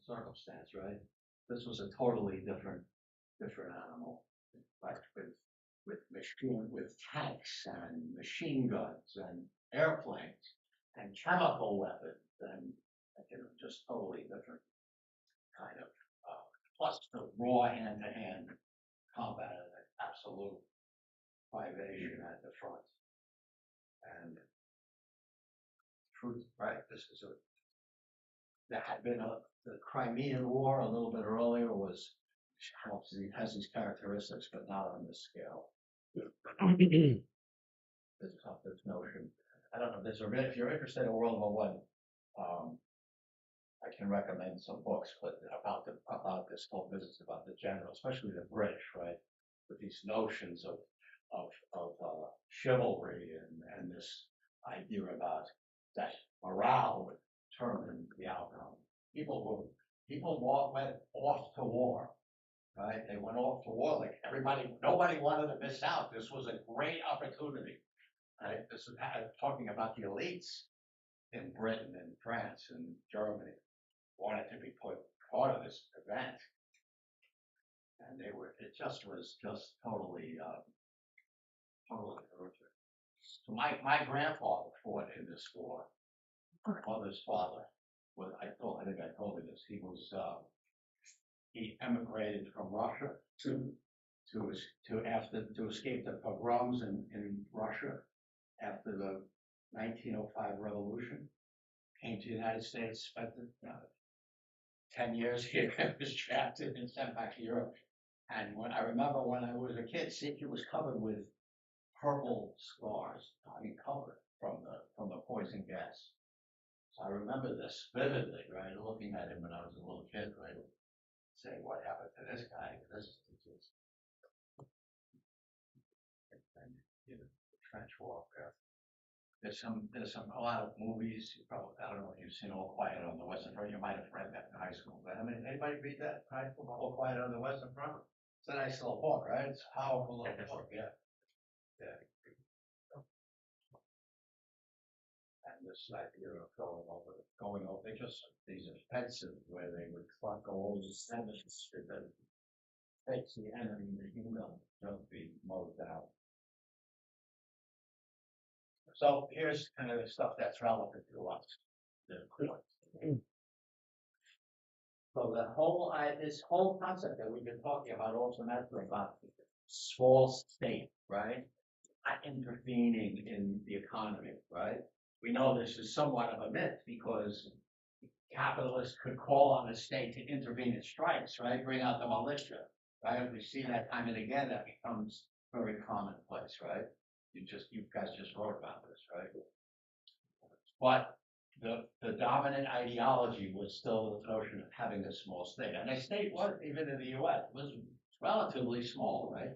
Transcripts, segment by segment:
circumstance, right? This was a totally different animal, like with tanks and machine guns and airplanes and chemical weapons and just totally different kind of plus the raw hand-to-hand combat and absolute privation at the front. And truth, right? There had been the Crimean War a little bit earlier has these characteristics, but not on this scale. This notion. I don't know. If you're interested in World War I, I can recommend some books, but about this whole business about the general, especially the British, right, with these notions of chivalry and this idea about that morale would determine the outcome. People went off to war, right? They went off to war like nobody wanted to miss out. This was a great opportunity, right? This is talking about the elites in Britain and France and Germany wanted to be part of this event, and it was just totally horrific. So my grandfather fought in this war. My mother's father I think I told you this. He emigrated from Russia to escape the pogroms in Russia after the 1905 revolution. Came to the United States, spent 10 years here, was drafted and sent back to Europe. And I remember when I was a kid, he was covered with purple scars, covered from the poison gas. So I remember this vividly, right? Looking at him when I was a little kid, right? Saying, what happened to this guy? This is trench warfare. There's a lot of movies. I don't know if you've seen All Quiet on the Western Front. You might have read that in high school. But anybody read that high school? All Quiet on the Western Front. It's a nice little book, right? It's a powerful little book. Yeah. And this idea of going over these offensives where they would pluck all the sentences that takes the enemy making them don't be mowed down. So here's kind of the stuff that's relevant to us. So this whole concept that we've been talking about also matter about small state, right? Not intervening in the economy, right? We know this is somewhat of a myth because capitalists could call on the state to intervene in strikes, right? Bring out the militia, right? We see that time and again. That becomes very commonplace, right? You guys just wrote about this, right? But the dominant ideology was still the notion of having a small state, and the state was, even in the U.S., was relatively small, right?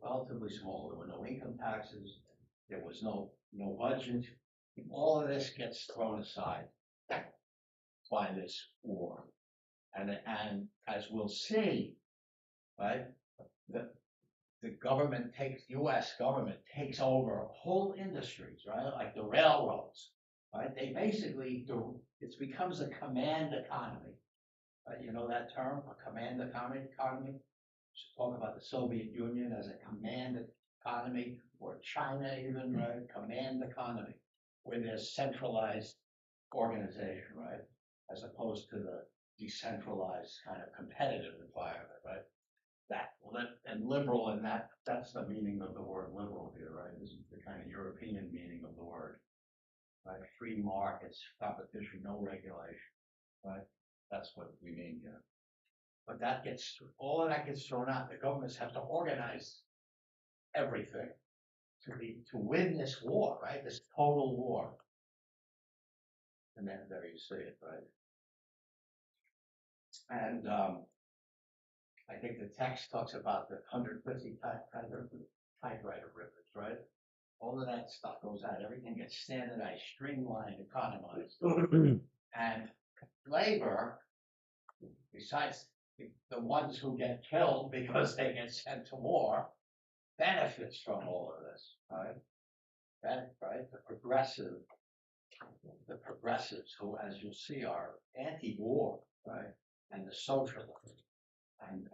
Relatively small. There were no income taxes. There was no budget. All of this gets thrown aside by this war, and as we'll see, right, the U.S. government takes over whole industries, right, like the railroads, right? They basically it becomes a command economy, right? You know that term, a command economy. We should talk about the Soviet Union as a command economy, or China even, right? Command economy, where there's centralized organization, right? As opposed to the decentralized kind of competitive environment, right? And liberal, and that's the meaning of the word liberal here, right? This is the kind of European meaning of the word, right? Free markets, competition, no regulation, right? That's what we mean here. But all of that gets thrown out. The governments have to organize everything to win this war, right? This total war. And then there you see it, right? And I think the text talks about the 150 typewriter rippers, right? All of that stuff goes out. Everything gets standardized, streamlined, economized. And labor, besides the ones who get killed because they get sent to war, benefits from all of this, right? Right? The progressives who, as you'll see, are anti-war, right? and the socialists and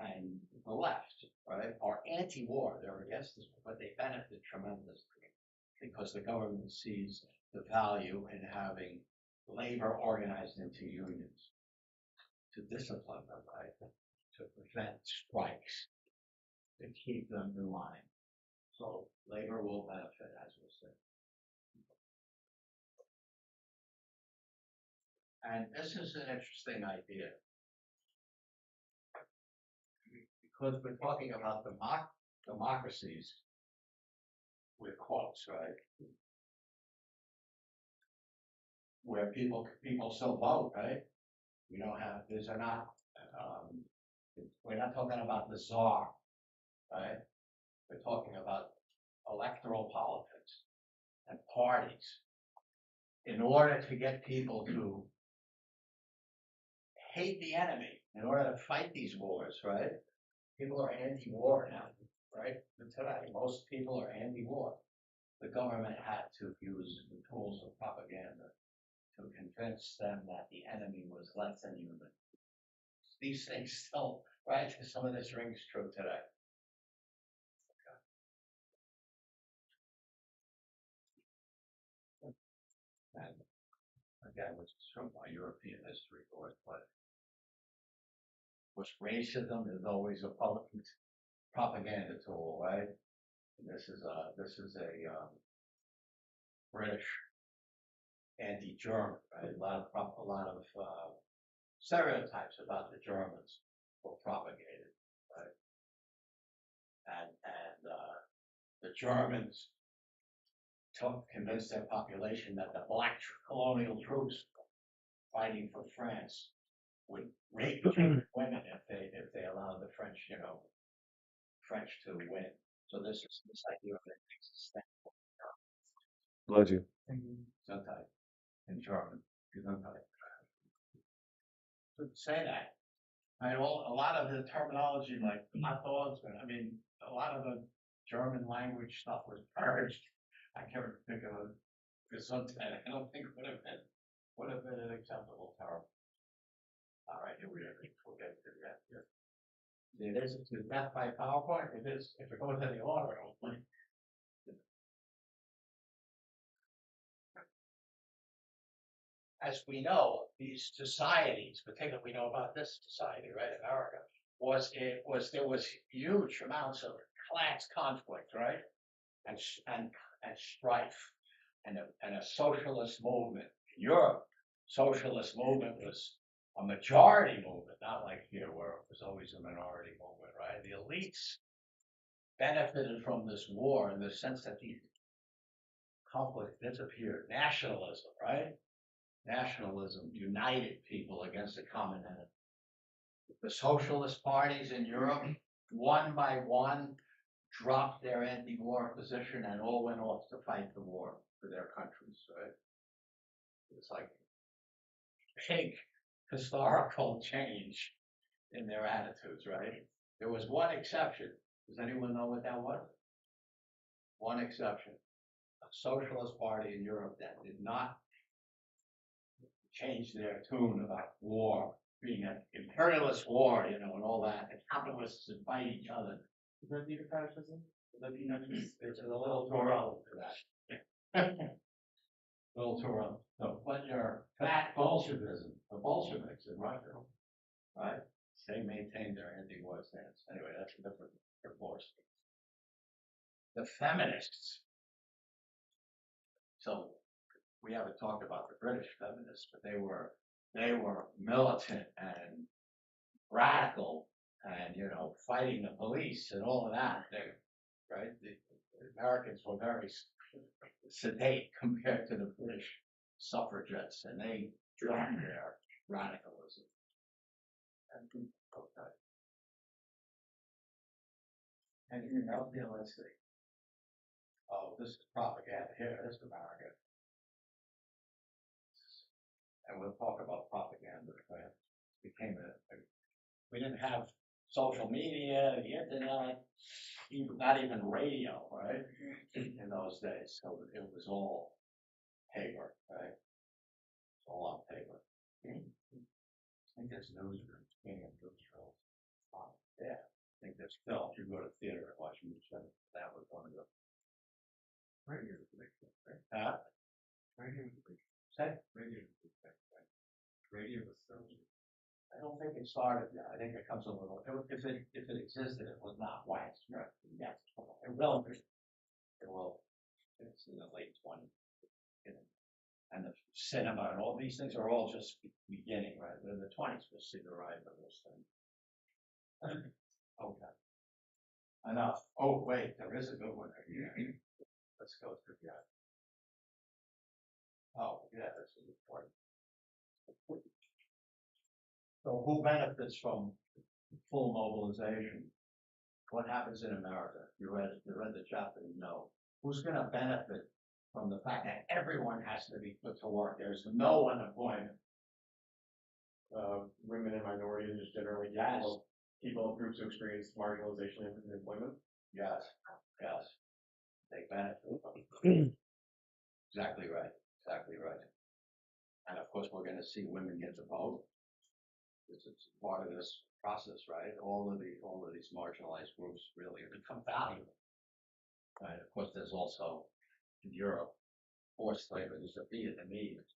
the left, right, are anti-war. They're against this, but they benefit tremendously because the government sees the value in having labor organized into unions to discipline them, right, to prevent strikes, to keep them in line. So labor will benefit, as we said. And this is an interesting idea because we're talking about democracies with quotes, right? Where people still vote, right? We don't have, these are not, we're not talking about the czar, right? We're talking about electoral politics and parties in order to get people to hate the enemy, in order to fight these wars, right? People are anti-war now, right? Today, most people are anti-war. The government had to use the tools of propaganda to convince them that the enemy was less than human. These things still, right? Some of this rings true today. Okay. And again, which is from my European history course, but racism is always a public propaganda tool, right? And this is a British anti-German, right? A lot of stereotypes about the Germans were propagated, right? And the Germans convinced their population that the black colonial troops fighting for France would rape women if they allowed the French, French to win. So this idea of an existential Bless you. Gesundheit in German. Gesundheit. To say that, I mean, a lot of the terminology, like hot dogs, a lot of the German language stuff was purged. I can't think of it. Gesundheit, I don't think would have been an acceptable term. All right, here we are. We'll get to that here. It is to death by PowerPoint. It is, if it goes in the order, hopefully. As we know, these societies, particularly we know about this society, right, America, there was huge amounts of class conflict, right, and strife, and a socialist movement. In Europe, socialist movement was a majority movement, not like here where it was always a minority movement, right? The elites benefited from this war in the sense that the conflict disappeared. Nationalism, right? Nationalism united people against a common enemy. The socialist parties in Europe, one by one, dropped their anti-war position and all went off to fight the war for their countries, right? It's like big historical change in their attitudes, right? There was one exception. Does anyone know what that was? One exception. A socialist party in Europe that did not change their tune about war being an imperialist war, and all that, and capitalists would fight each other. Is that the fascism? It's a little too early for that. A little too early. So, but your fat Bolshevism, the Bolsheviks in Russia, right? They maintained their anti-war stance. Anyway, that's a different course. The feminists. So we haven't talked about the British feminists, but they were militant and radical and fighting the police and all of that. Right? The Americans were very sedate compared to the British suffragettes, and they joined their radicalism. Okay. Anything else? Yeah, let's see. Oh, this is propaganda here. This is America. And we'll talk about propaganda. Right? We didn't have social media, the internet, not even radio, right? In those days, so it was all paper, right? It's all on paper. I think it's newsrooms. King of Bruce Charles. Yeah, I think there's still, if you go to theater and watch movies, that was one of the. Radio was the big thing, right? Radio was the big Say, Radio was the big thing, right? Radio was so. I don't think it started yet. I think it comes a little, if it existed, it was not widespread. Yes, it will be. It will. It's in the late 20s. And the cinema and all these things are all just beginning, right? In the 20s, we'll see the rise of those things. Okay. Enough. Oh, wait, there is a good one here. Let's go through that. Oh, yeah, this is important. So who benefits from full mobilization? What happens in America? You read the chapter, you know. Who's going to benefit from the fact that everyone has to be put to work? There's no unemployment. Women and minorities generally. Yes. People, groups who experience marginalization and employment. Yes, yes. They benefit from it. Exactly right, exactly right. And of course, we're going to see women get to vote. It's part of this process, right? All of these marginalized groups really become valuable. Right. Of course, there's also in Europe forced labor. There's a Vietnamese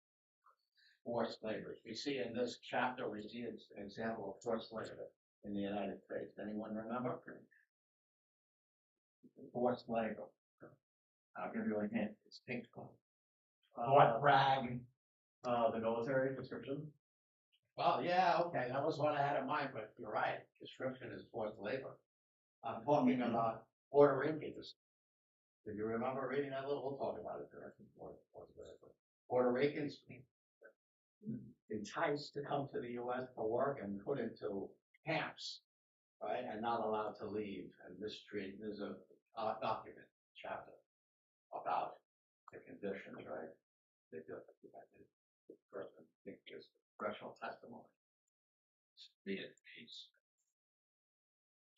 forced labor. We see in this chapter, we see an example of forced labor in the United States. Anyone remember? Forced labor. I'll give you a hint. It's pink. What rag? The military conscription. Well, yeah, okay, that was what I had in mind, but you're right. Conscription is forced labor. I'm talking about Puerto Ricans. Do you remember reading that little? We'll talk about it there. Puerto Ricans enticed to come to the U.S. for work and put into camps, right, and not allowed to leave and mistreated. There's a document chapter about the conditions, right? They do it. Person think is congressional testimony. Vietnamese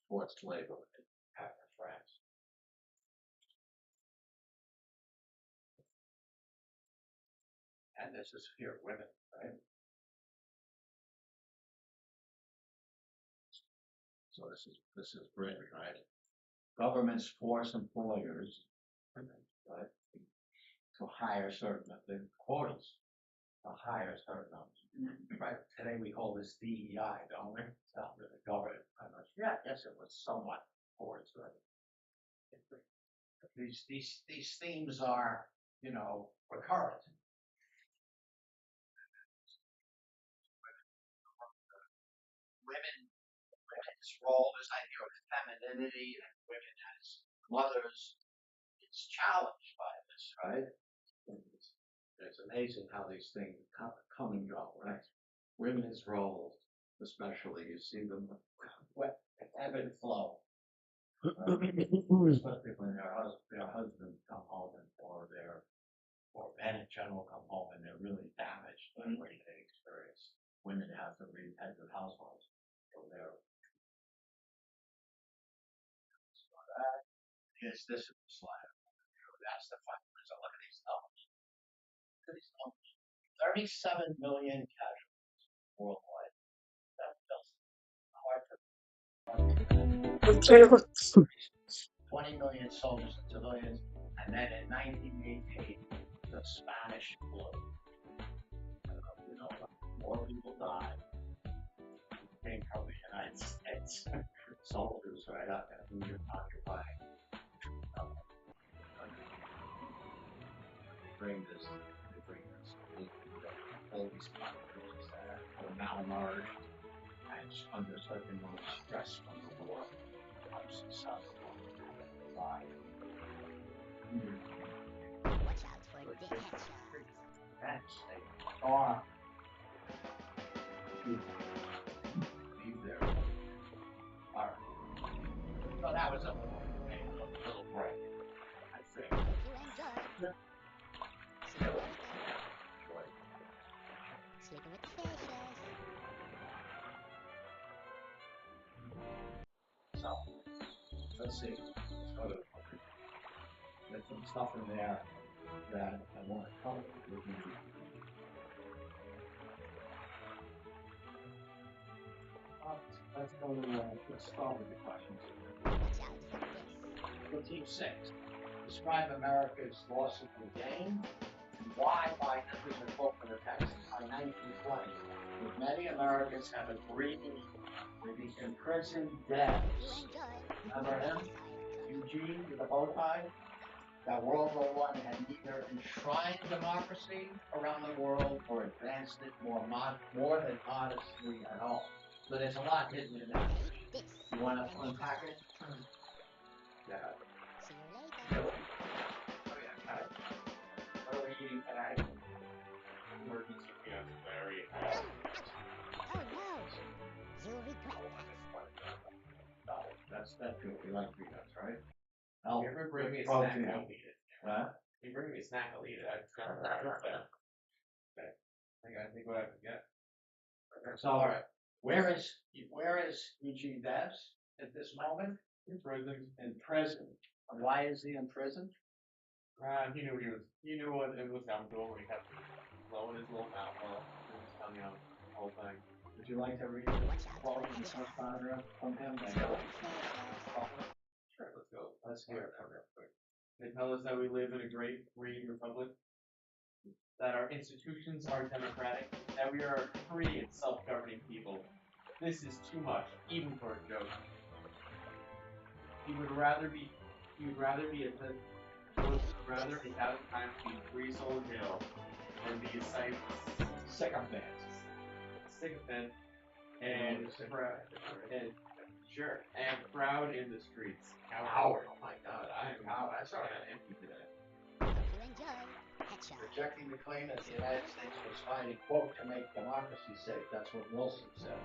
forced labor in France. And this is here, women, right? So this is Britain, right? Governments force employers, right, to hire certain quotas, to hire certain numbers. Right. Today we call this DEI, don't we? It's not really government. Yeah, yes, it was somewhat forced, right? These themes are, recurrent. Women's role, this idea of femininity and women as mothers, is challenged by this, right? It's amazing how these things come and go, right? Women's roles, especially, you see them ebb and flow. Especially when their husbands come home or men in general come home and they're really damaged by what they experience. Women have to be heads of households. So this is the slide. That's the fact. So look at these numbers. Look at these numbers. 37 million casualties worldwide. That feels hard to 20 million soldiers and civilians, and then in 1988, the Spanish flu. More people died. Came from the United States. Soldiers right up and who you're occupying. They bring this all these populations that are malnourished and under certain stress from the war. Watch out for the headshots. That's a far. Leave there. All right. So that was a little break. I think. Hope you enjoy. Sleeping with the fishes. So, let's see. Let's go to there's some stuff in there that I want to cover with you. let's go to, let's start with the questions. Watch out for this. For Team 6, describe America's loss of the game and why by, this is a quote from the text, by 1920, with many Americans have agreed with the imprisoned You devs. enjoy. Remember him? Eugene with the bow tie? That World War I had neither enshrined democracy around the world or advanced it more than modestly at all. So there's a lot hidden in that. This. You want to and unpack it? exercise. Yeah. See you later. Oh yeah, got it. What are we eating tonight? Emergency peanuts and diarrhea. Oh no. You'll regret that. That's good. We like peanuts, right? If you ever bring me a snack, protein. I'll eat it. Huh? If you bring me a snack, I'll eat it. I gotta think what I forget. So, all right. Where is Eugene Debs at this moment? In prison. In prison. And why is he in prison? He knew what it was coming to him when he kept blowing his little mouth while he was telling out the whole thing. Would you like to read the quote in some paragraph from him? Sure, let's go. Let's hear it real quick. They tell us that we live in a great free republic, that our institutions are democratic, that we are a free and self-governing people. This is too much, even for a joke. He would rather a thousand times be free soul in jail than be a sycophant and proud in the streets. Coward. Oh my God, I saw that empty today. Hope you enjoy. Headshot. Rejecting the claim that the United States was fighting, quote, to make democracy safe. That's what Wilson said.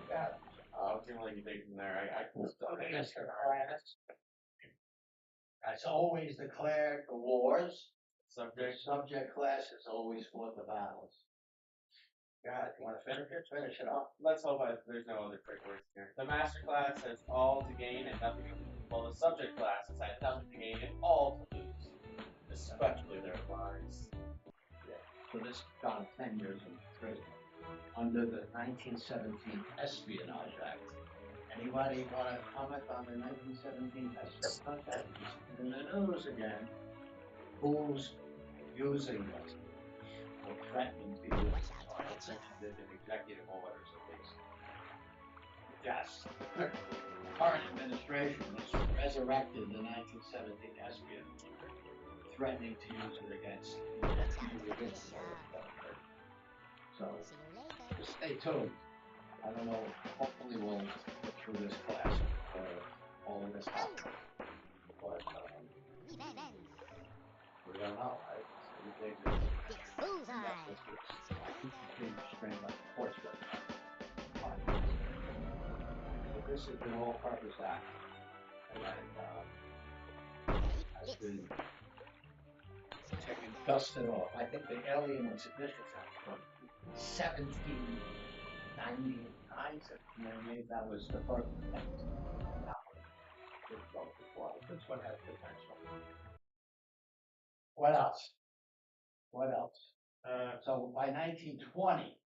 Yeah. I was gonna let you take from there. I That's always declared the wars. subject. Subject class has always fought the battles. God, you want to finish it? Finish it up. Let's hope there's no other trick words here. The master class has all to gain and nothing to lose, while the subject class has had nothing to gain and all to lose, especially their lives. So this got 10 years in prison under the 1917 Espionage Act. Anybody want to comment on the 1917 Espionage Act? In the news again. Who's using this or threatening to use it? I mentioned it in executive orders at least. Yes. The current administration has resurrected the 1917 Espionage Act, threatening to use it against individuals. So, See you later. just stay tuned. I don't know, hopefully we'll get through this class before all of this happens. But, Revenge. we don't know, right? Everything This bullseye. strained like a horse whip. But this is an all-purpose act. And has been taken, dusted off. I think the Alien and Sedition Act from 1799, that was the first attempt. This one has potential. What else? What else? So by 1920,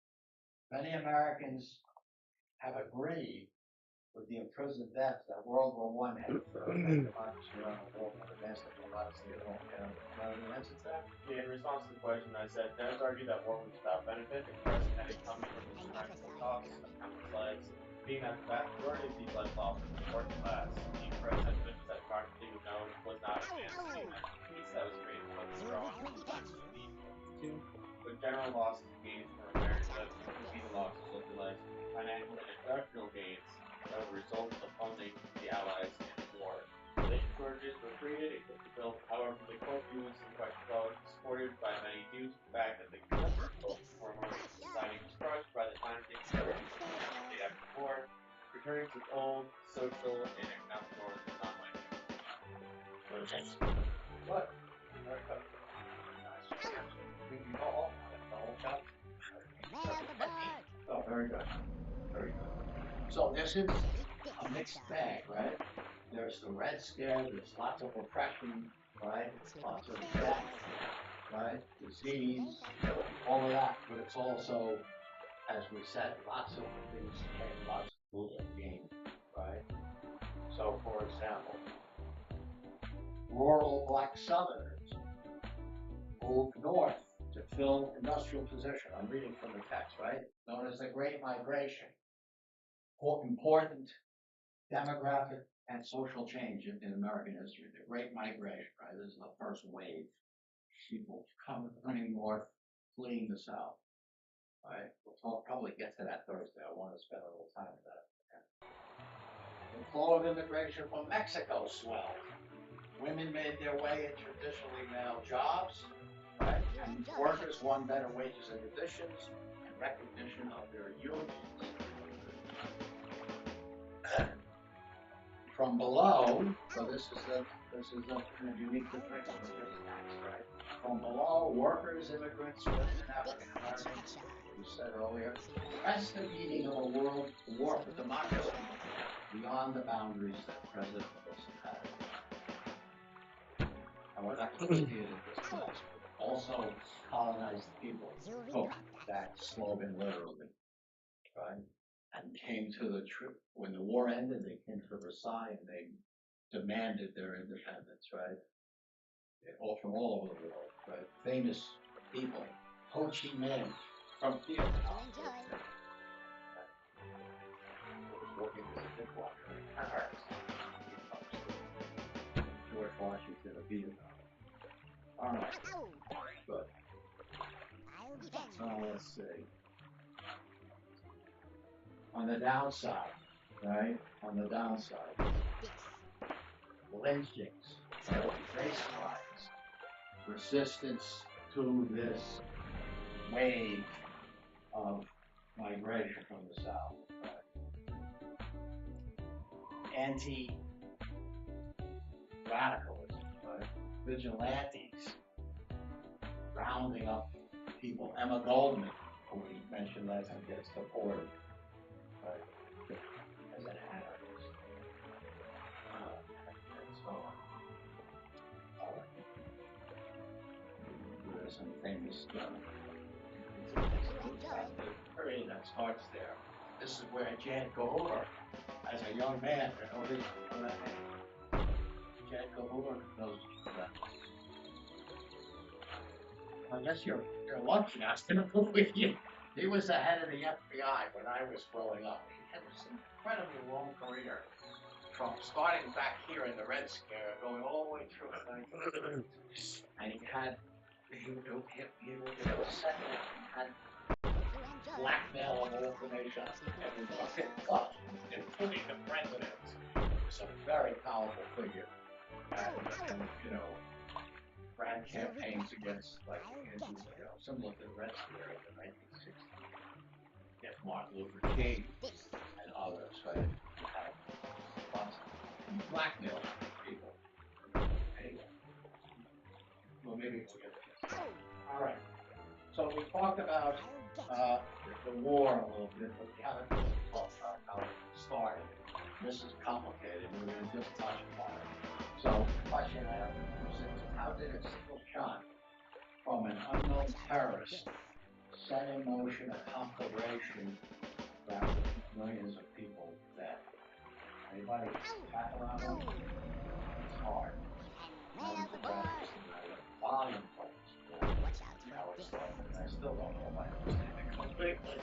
many Americans have agreed with the imprisoned deaths that World War I had democracy around the world and advanced democracy at home. Any answer to that? Yeah, in response to the question, I said, Devs argue that war was without benefit, expressing that it comes from the practical costs of countless lives, being that the vast majority of these lives lost was the working class. The expressed sentiment that democracy was known was not advanced being that peace that was created was strong. But general losses and gains from America would be the losses of the life, financial and industrial gains that were a result of funding the Allies in the war. Labor shortages were created, equipment built. However, the quote used in question 12 is supported by many due to the fact that the contemporary former society was crushed by the time they started the day after the war, returning to old social and economic norms was not likely. What? Very good. Nice. You know all the whole chapter. Man overboard. Oh, very good. Very good. So this is a mixed bag, right? There's the Red Scare, there's lots of oppression, right? Lots of death, right? Disease, all of that, but it's also as we said, lots of things came, lots of movement gained, right? So, for example, rural black Southerners moved north to fill industrial position. I'm reading from the text, right? Known as the Great Migration. Important demographic and social change in American history. The Great Migration, right? This is the first wave. People running north, fleeing the south. Right? We'll probably get to that Thursday. I want to spend a little time with that. Okay. The flow of immigration from Mexico swelled. Women made their way in traditionally male jobs, right? And workers won better wages and conditions and recognition of their unions. From below, so this is a unique perspective of this text, right? From below, workers, immigrants, women, and African Americans, you said earlier, pressed the meaning of a world war for democracy beyond the boundaries that President Wilson had. And we're not going to see it in this class, but also colonized people took that slogan literally, right? And came to the truth. When the war ended, they came to Versailles and they demanded their independence, right? All from all over the world, right? Famous people, Ho Chi Minh from Vietnam, was working as a dishwasher in Paris. George Washington of Vietnam. All right, good. Let's see. On the downside, right? On the downside, lynchings, right? Race riots, resistance to this wave of migration from the south, right? Anti-radicalism, right? Vigilantes, rounding up people. Emma Goldman, who we mentioned last time, gets deported. Right, as an anarchist, and so on. There's some famous period that starts there. This is where Jan Cahoover, as a young man, knows his name. Jan Cahoover knows that. I guess you're lucky I was going to go with you. He was the head of the FBI when I was growing up. He had this incredibly long career, from starting back here in the Red Scare, going all the way through the 1930s. And he had blackmail of all information, including the president. He was a very powerful figure, and ran campaigns against, similar to the Red Scare in the 1960s. Against Martin Luther King and others, right? Lots of blackmail people. Anyway. Well, maybe we'll get it. All right. So we talked about the war a little bit, but we haven't really talked about how it started. This is complicated. We're going to just touch upon it. So the question I have is, how did a single shot from an unknown terrorist set in motion a conflagration that millions of people dead? Anybody back around them? It's hard. Volume points. How it started. And I still don't know if I understand it completely.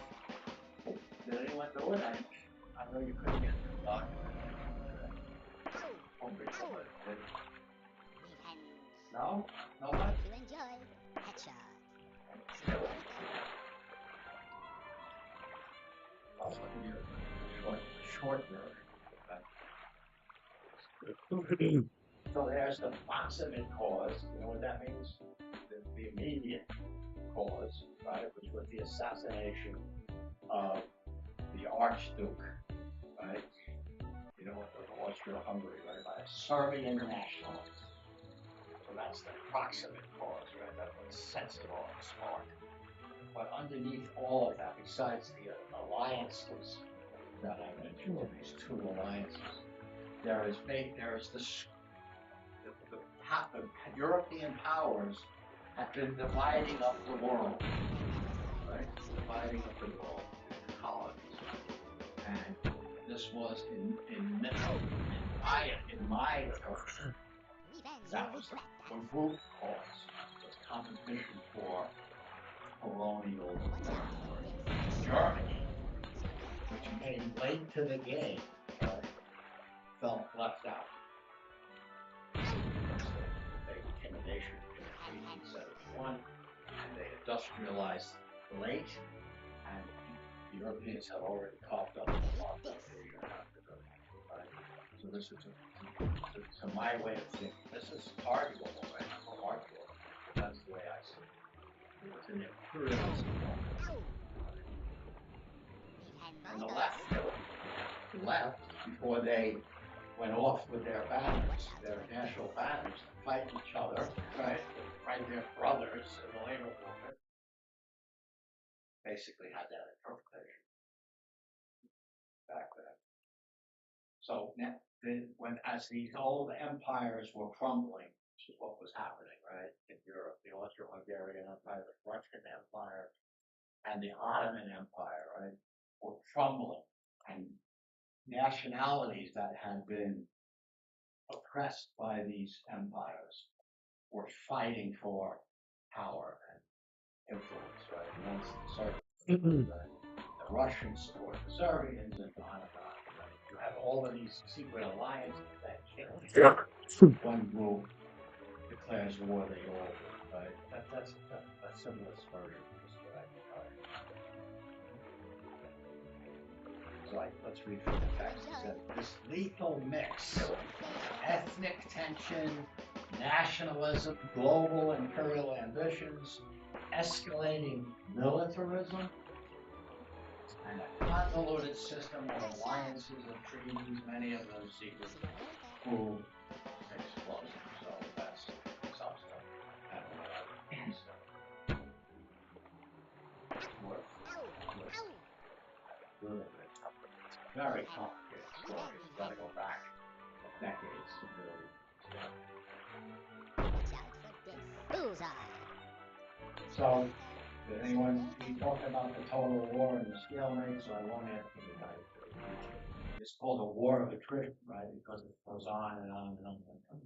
Did anyone do it? I know you couldn't get the document. Hopefully somebody did. No? Nobody? You enjoy headshot. I'll give you a short version. So there's the proximate cause. You know what that means? The immediate cause, right? Which was the assassination of the Archduke, right? You know, of Austria-Hungary, right? By a Serbian nationalist. So that's the proximate cause, right? That's what sets it off, the spark. But underneath all of that, besides the alliances that I mentioned, these two alliances, there is the European powers have been dividing up the world, right? Dividing up the world. this was in my opinion, that was the root cause, was competition for colonial Germany, which came late to the game, felt left out. They became a nation in 1871, and they industrialized late, and the Europeans had already coughed up a lot of Asia and Africa. Right? So this is, to my way of thinking, this is arguable, right? Arguable. That's the way I see it. It was an imperialism moment. And the left, before they went off with their banners, their national banners, to fight each other, right? To fight their brothers in the labor movement, basically had that interpretation back then. So as these old empires were crumbling, which is what was happening, right, in Europe, the Austro-Hungarian Empire, the Russian Empire, and the Ottoman Empire, right, were crumbling, and nationalities that had been oppressed by these empires were fighting for power and influence, right? Once the Russians support the Serbians and on and on. Right? You have all of these secret alliances that kill each other. One group declares war, they all do, right? That's a simplest version of this that I can tell you. So let's read from the text. It said, this lethal mix of ethnic tension, nationalism, global imperial ambitions, escalating militarism, and a convoluted system of alliances and treaties, many of them secret, prove explosive. So that's some stuff. And very complicated stories. You gotta go back decades to really understand. So, did anyone be talking about the total war and the stalemate? So I won't answer the guy. It's called a war of attrition, right? Because it goes on and on and on and on.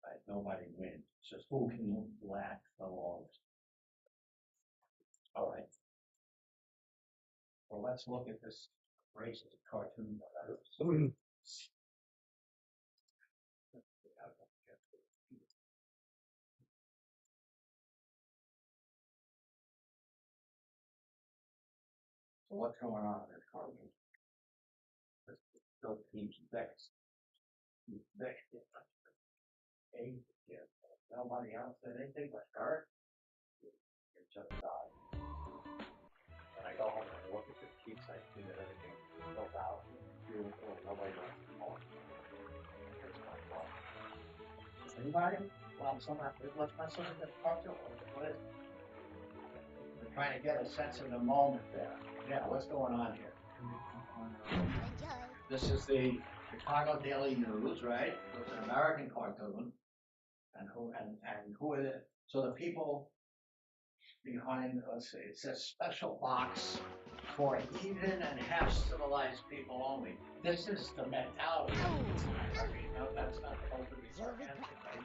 Right? Nobody wins. It's just who can last the longest. All right. Well, let's look at this racist cartoon that I was. So what's going on in this cartoon? This Philippines next. Nobody else did anything but her. It just died. When I go home and I look at the sheets, I see that everything is built out. Beautiful. Nobody wants to call it. It's my fault. Anybody? Well, let's not look at the cartoon. What is it? We're trying to get a sense of the moment there. Yeah, what's going on here? This is the Chicago Daily News, right? It's an American cartoon. And who are the, so the people behind, let's see, it says special box for heathen and half civilized people only. This is the mentality of the time. I mean, no, that's not supposed to be sarcastic, right?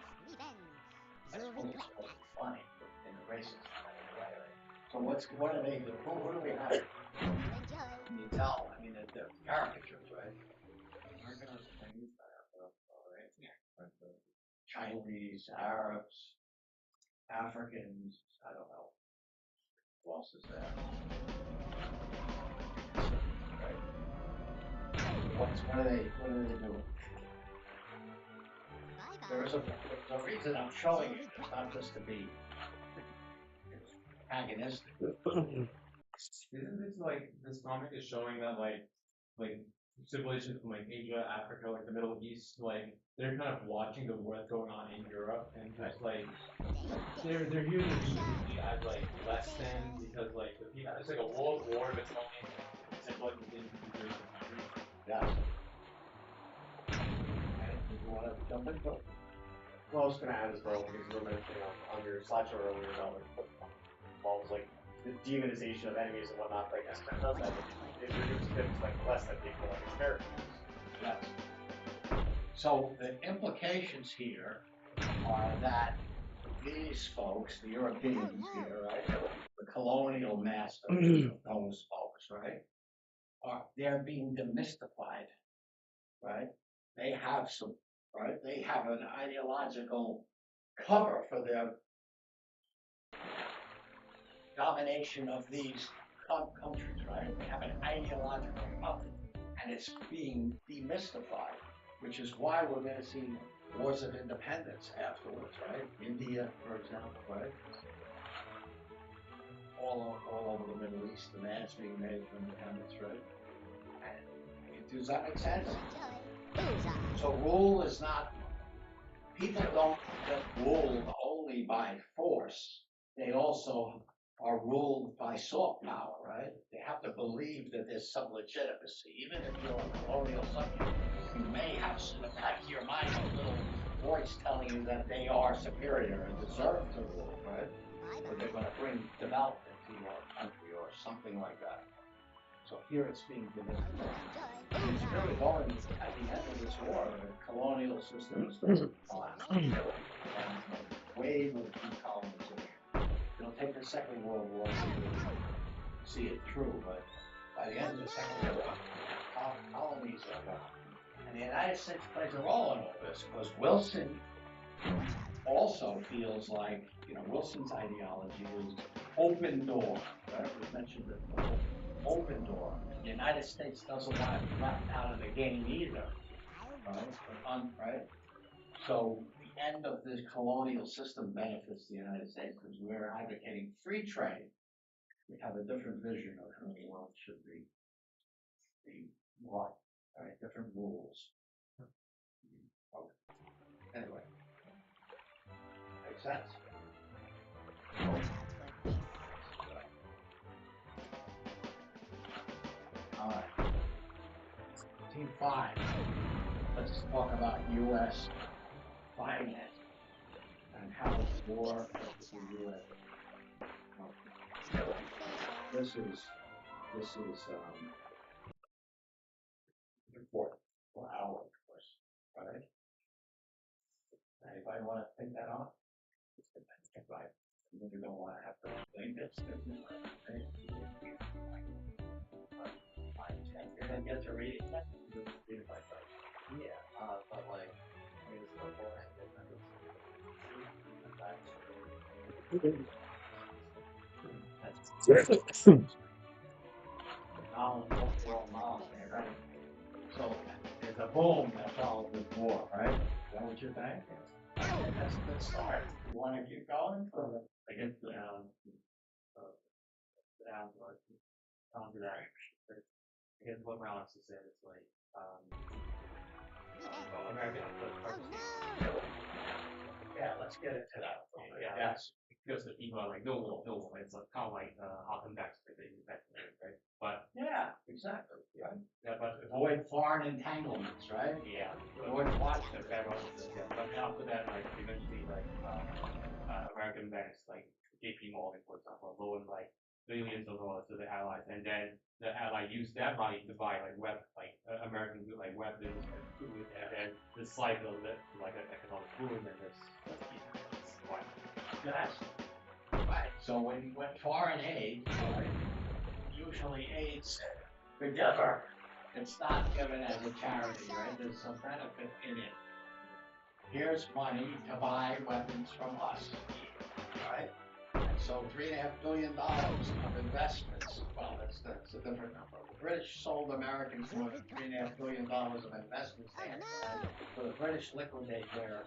That's supposed to be funny in a racist kind of way, right? So what are they doing? Who do we have? Can you tell? I mean, they're caricatures, right? Chinese, Arabs, Africans, I don't know. Who else is there? Right? What are they doing? There's a reason I'm showing you this, not just to be antagonistic. Isn't this like, this comic is showing that like civilizations from like Asia, Africa, like the Middle East, like they're kind of watching the war that's going on in Europe, and just like they're viewing the BCE as like less than, because like it's like a world war between civilizations within two different countries. Yes. And you want to jump into it? Well, I was going to add as well, because you were mentioning on your slideshow earlier about like what involves like the demonization of enemies and whatnot, like this kind of does that. It reduces them to like less than equal like its characters. Yes. So the implications here are that these folks, the Europeans here, right, the colonial masters of those folks, right, they're being demystified, right? They have some, right? They have an ideological cover for their domination of these countries, right? They have an ideological cover, and it's being demystified, which is why we're going to see wars of independence afterwards, right? India, for example, right? All over the Middle East, demands being made for independence, right? And does that make sense? So rule is not, people don't get ruled only by force. They also are ruled by soft power, right? They have to believe that there's some legitimacy. Even if you're a colonial subject, you may have in the back of your mind a little voice telling you that they are superior and deserve to rule, right? Or they're going to bring development to your country or something like that. So here it's being demystified. And it's really going, at the end of this war, the colonial system is going to collapse. And a wave of decolonization. It'll take the Second World War to see it through, but by the end of the Second World War, colonies are gone. And the United States plays a role in all this, because Wilson also feels like, Wilson's ideology is open door. Right? We mentioned it before. Open door. The United States doesn't want it left out of the game either. Right? So the end of this colonial system benefits the United States because we're advocating free trade. We have a different vision of how the world should be run, right? Different rules. Okay. Anyway, makes sense. All right. Team 5. Let's talk about U.S. finance and how the war affects the U.S. This is important for our course, right? Anybody want to take that on? Right. You don't want to have to think this. Right? You're gonna get to read it. Read it by first. Yeah, but like, I mean, it's before Knowledge, right? So there's a boom that follows this war, right? Is that what you're saying? Okay, that's a good start. You want to keep going? I guess down, like, onto that. I guess what Alex has said is like, American Yeah, let's get into that. Yeah. Yes. Because the people are like, no, it's like kind of like Hawken back right? But yeah, exactly. Right. Yeah, but Avoid foreign entanglements, right? Yeah. Avoid watching the federal yeah. But after that, like eventually, like American banks, like J.P. Morgan, for example, loaned like billions of dollars to the Allies, and then the Allies used that money to buy American weapons and food, and then the cycle of it, like an economic boom, and this. Yes. Right. So when foreign aid, right, usually aids the giver. It's not given as a charity, right? There's some benefit in it. Here's money to buy weapons from us, right? So $3.5 billion of investments. Well, that's a different number. The British sold Americans for $3.5 billion of investments, so the British liquidate their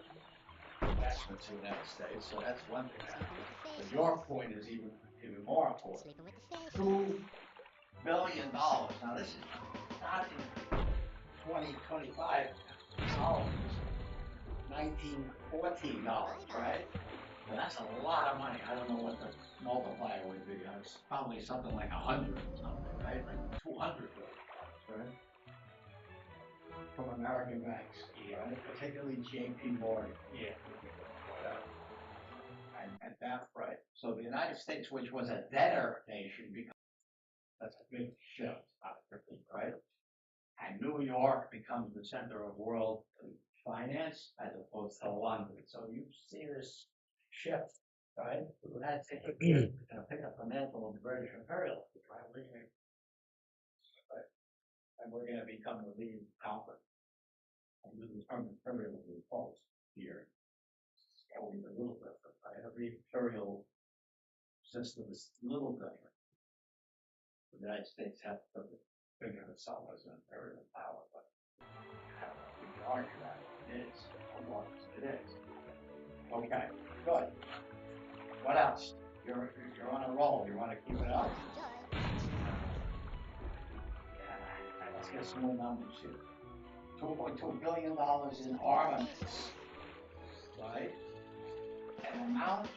investments in the United States. So that's one thing that happens. But your point is even more important. $2 billion. Now this is not in 2025 dollars. 1914 dollars, right? Well, that's a lot of money. I don't know what the multiplier would be. It's probably something like 100 or something, right? Like $200 billion, right? From American banks, right? Particularly J.P. Morgan. Yeah. And that, right, so the United States, which was a debtor nation, becomes, that's a big shift, right? And New York becomes the center of world finance as opposed to London. So you see this shift, right? The United States is going to pick up the mantle of the British imperialism, right? And we're going to become the leading power. And the term imperialism falls here. It's always a little different, right? Every imperial system is a little different. The United States has to figure itself as an imperial power, but we can argue that it is. It is. Okay, good. What else? You're on a roll. You want to keep it up? Yeah. Let's get some more numbers here. $2.2 billion in armaments, right? An amount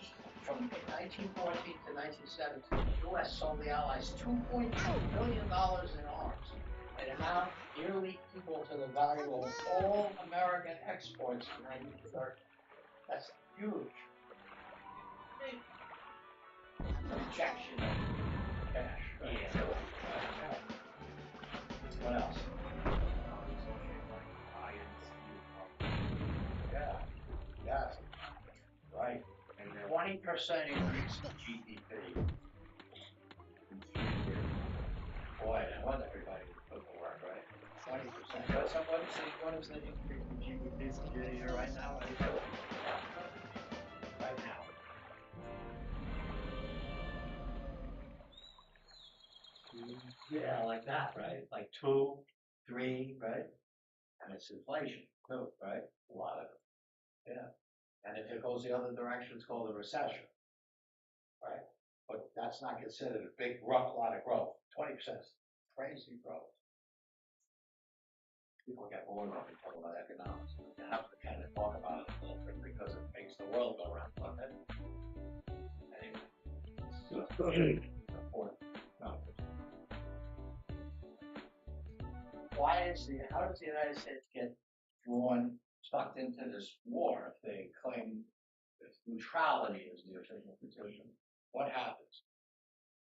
from 1914 to 1917, the U.S. sold the Allies $2.2 billion in arms, an amount nearly equal to the value of all American exports in 1930. That's huge. Big rejection of cash. Yeah. What else? Yeah. Yeah. Right. And 20% increase in GDP. Boy, I want everybody to put the work, right? 20%. What is the increase in GDP right now? Right now. Yeah, like that, right? Like 2, 3, right? And it's inflation too, right? A lot of it. Yeah. And if it goes the other direction, it's called a recession, right? But that's not considered a big, lot of growth. 20% is crazy growth. People get bored when we talk about economics. You have to kind of talk about it a little bit because it makes the world go round, doesn't it? Anyway, it's important. How does the United States get sucked into this war if they claim that neutrality is the official position? What happens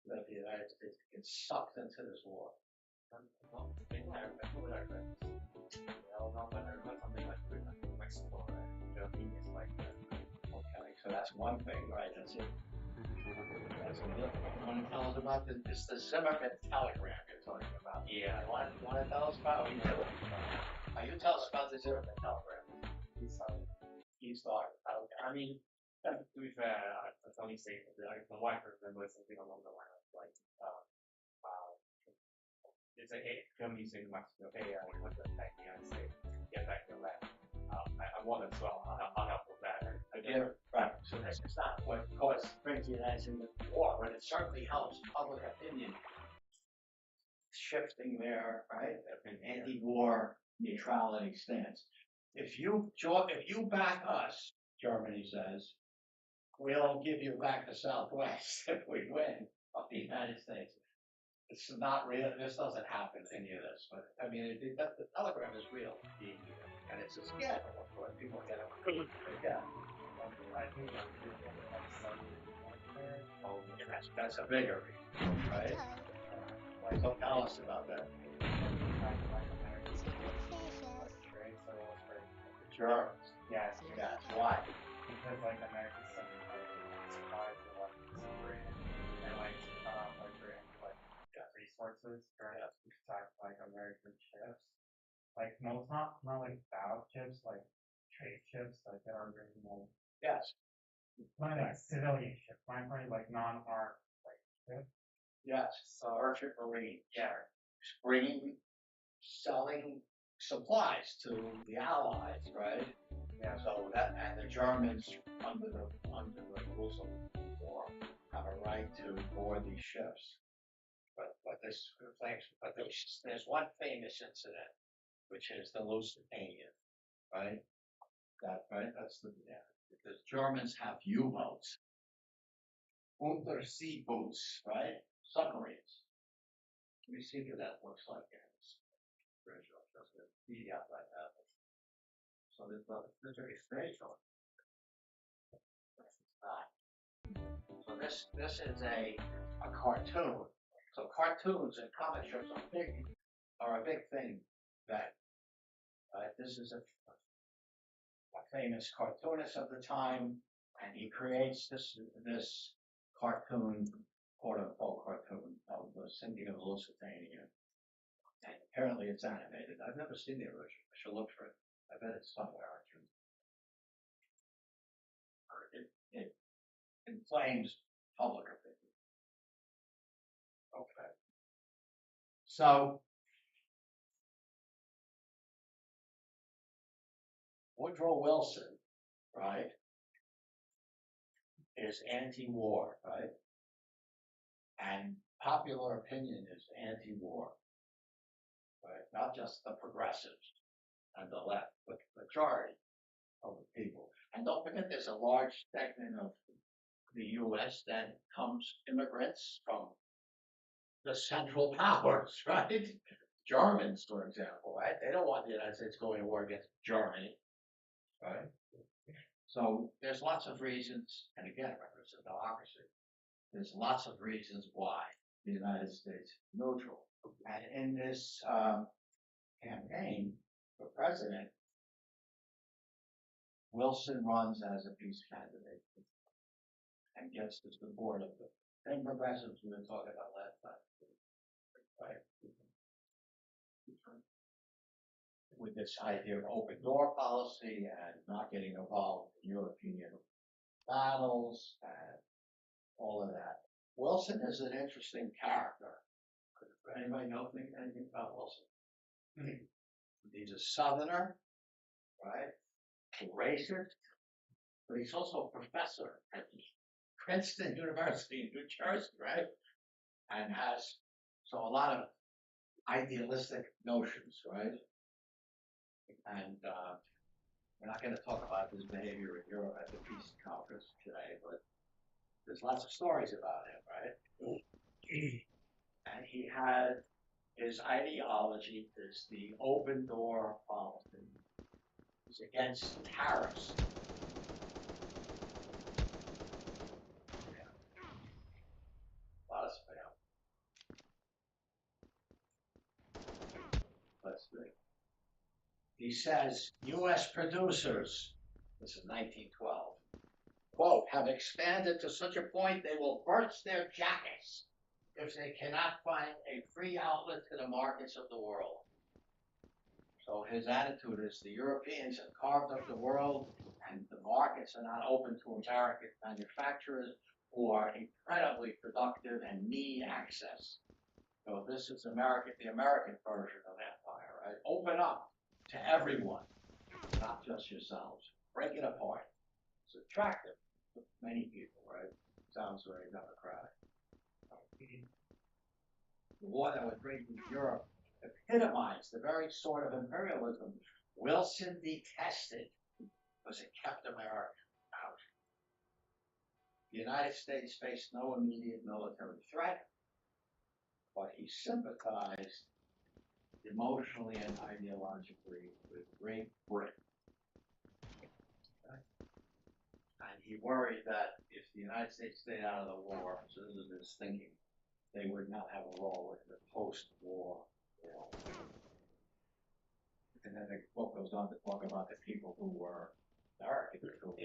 that the United States gets sucked into this war? Something like Mexico, right? Germany is like that. Okay, so that's one thing, right? That's it. That's a good one. You want to tell us about the Zimmerman telegram you're talking about? Yeah. You want to tell us about it? You tell us about the Zimmerman telegram. He started. Okay. I mean, to be fair, it's only saying that my wife remembers something along the line of like, it's like, hey, Germany saying to Mexico, hey, we want to attack the United States, get back your land. I want as well. I'll help with that. Yeah, right. So this is not what, of course, brings the United States into war, but it certainly helps public opinion shifting their right anti-war neutrality stance. If you back us, Germany says, we'll give you back the Southwest if we win of the United States. It's not real. This doesn't happen, any of this. But I mean, the telegram is real, and it's a scandal. Of course, people get it. Yeah. That's a bigger reason, right? Why don't tell us about that? The Germans. Yes. Yes. Why? Because like America's supplies are like separated and like resources during attack like American ships. Like most not like battleships, like trade ships, like that are really more Yes. not like civilian ships, primarily like non-armed like ships. Yes. Merchant marine. Yeah. Selling supplies to the Allies, right? Yeah. So that and the Germans under the rules of war have a right to board these ships. But there's one famous incident, which is the Lusitania, right? That's the Germans have U-boats, undersea boats, right? Submarines. Let me see what that looks like in this visual. Just a PDF like that. So there's very strange one. It's not. So this is a cartoon. So cartoons and comic strips are a big thing that this is a famous cartoonist of the time, and he creates this cartoon, quote unquote cartoon of the sinking of the Lusitania. And apparently it's animated. I've never seen the original. I should look for it. I bet it's somewhere. It inflames public opinion. Okay. So Woodrow Wilson, right, is anti-war, right? And popular opinion is anti-war, right? Not just the progressives and the left, but the majority of the people. And don't forget, there's a large segment of the U.S. that comes immigrants from the Central Powers, right? Germans, for example, right? They don't want the United States going to war against Germany, right? So there's lots of reasons, and again, remember, it's a democracy. There's lots of reasons why the United States is neutral. And in this campaign for president, Wilson runs as a peace candidate and gets the support of the same progressives we were talking about last time. Right? With this idea of open door policy and not getting involved in European battles and all of that. Wilson is an interesting character. Anybody know anything about Wilson? He's a Southerner, right? A racist, but he's also a professor at Princeton University in New Jersey, right? And has so a lot of idealistic notions, right? And we're not going to talk about his behavior in Europe at the peace conference today, but there's lots of stories about him, right? And he had his ideology is the open door policy. He's against tariffs. Yeah. A lot of spam. Let's see. He says U.S. producers, this is 1912, quote, have expanded to such a point they will burst their jackets if they cannot find a free outlet to the markets of the world. So his attitude is the Europeans have carved up the world and the markets are not open to American manufacturers who are incredibly productive and need access. So this is the American version of empire, right? Open up to everyone, not just yourselves. Break it apart. It's attractive to many people, right? Sounds very democratic. The war that was raging in Europe epitomized the very sort of imperialism Wilson detested because it kept America out. The United States faced no immediate military threat, but he sympathized emotionally and ideologically with Great Britain. And he worried that if the United States stayed out of the war, so this is his thinking, they would not have a role in the post-war world. And then the book goes on to talk about the people who were American, who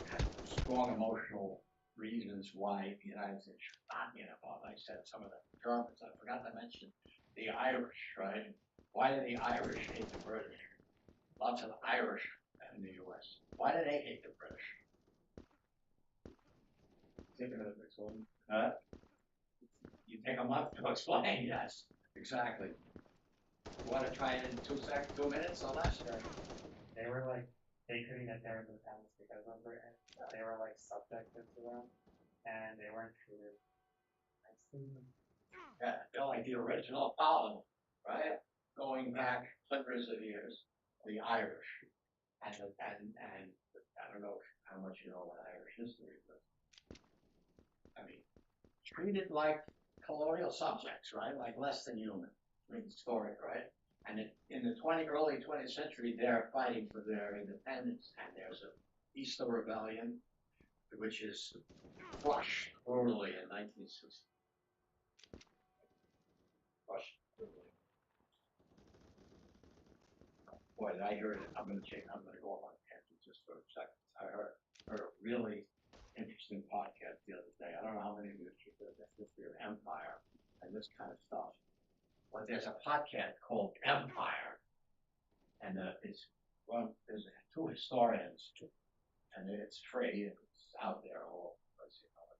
had strong emotional reasons why the United States should not be involved. I said some of the Germans, I forgot to mention the Irish, right? Why do the Irish hate the British? Lots of Irish in the U.S. Why do they hate the British? You take a month to explain, yes, exactly. You want to try it in 2 minutes or less? They were like, they couldn't get their independence because of Britain. They were like subjected to them, and they weren't treated nicely. Yeah, they're like the original colony, right? Going back hundreds of years, the Irish, and I don't know how much you know about Irish history, but I mean, treated like colonial subjects, right? Like less than human. Historic, right? And in the early 20th century, they're fighting for their independence, and there's a Easter Rebellion, which is crushed brutally in 1960. Crushed brutally. Boy, did I hear it. I'm going to go off on a tangent just for a second. I heard a really interesting podcast the other day. I don't know how many of you keep the history of empire and this kind of stuff, but there's a podcast called Empire, and there's two historians, and it's free and it's out there all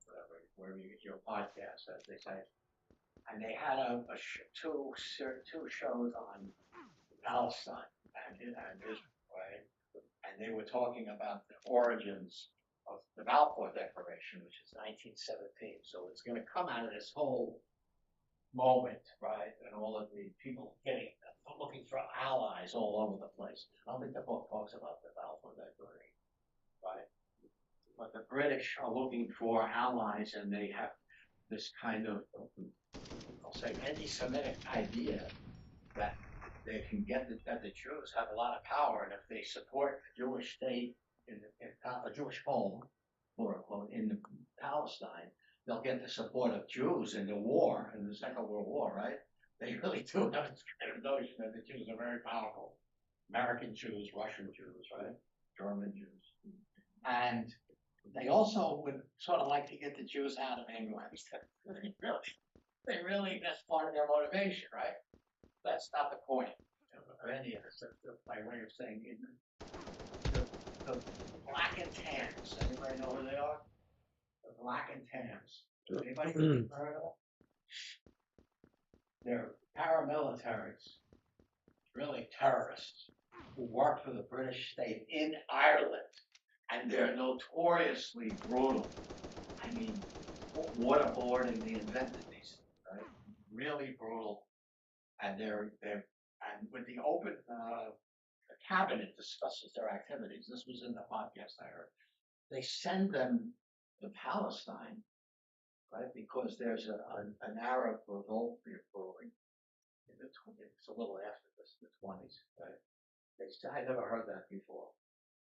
whatever wherever you get your podcast, as they say. And they had two shows on Palestine and Israel, right? And they were talking about the origins of the Balfour Declaration, which is 1917. So it's going to come out of this whole moment, right? And all of the people looking for allies all over the place. I don't think the book talks about the Balfour Declaration, right? But the British are looking for allies, and they have this kind of, I'll say, anti-Semitic idea that they can get that the Jews have a lot of power, and if they support a Jewish state in a Jewish home, quote unquote, in Palestine, they'll get the support of Jews in the war, in the Second World War, right? They really do have this kind of notion that the Jews are very powerful. American Jews, Russian Jews, right? German Jews. And they also would sort of like to get the Jews out of England. They really, that's part of their motivation, right? That's not the point of any of this. My way of saying it. The black and tans. Anybody know who they are? The black and tans. Anybody heard of them? They're paramilitaries, really terrorists, who work for the British state in Ireland, and they're notoriously brutal. I mean, waterboarding, they invented these, right? Really brutal. And and when the open cabinet discusses their activities, this was in the podcast I heard, they send them to Palestine, right? Because there's an Arab revolt brewing in the 20s. It's a little after this, the 20s, right? I never heard that before.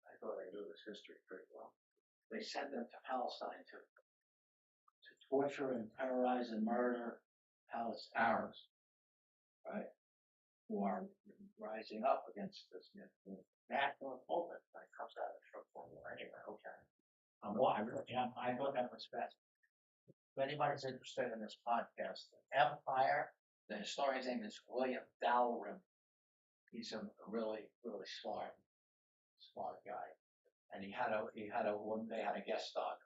I thought I knew this history pretty well. They send them to Palestine to torture and terrorize and murder Arabs, right? Who are rising up against this national movement that comes out of the Short War. Anyway, okay. I thought that was best. If anybody's interested in this podcast, Empire, the historian's name is William Dalrymple. He's a really, really smart guy. And they had a guest on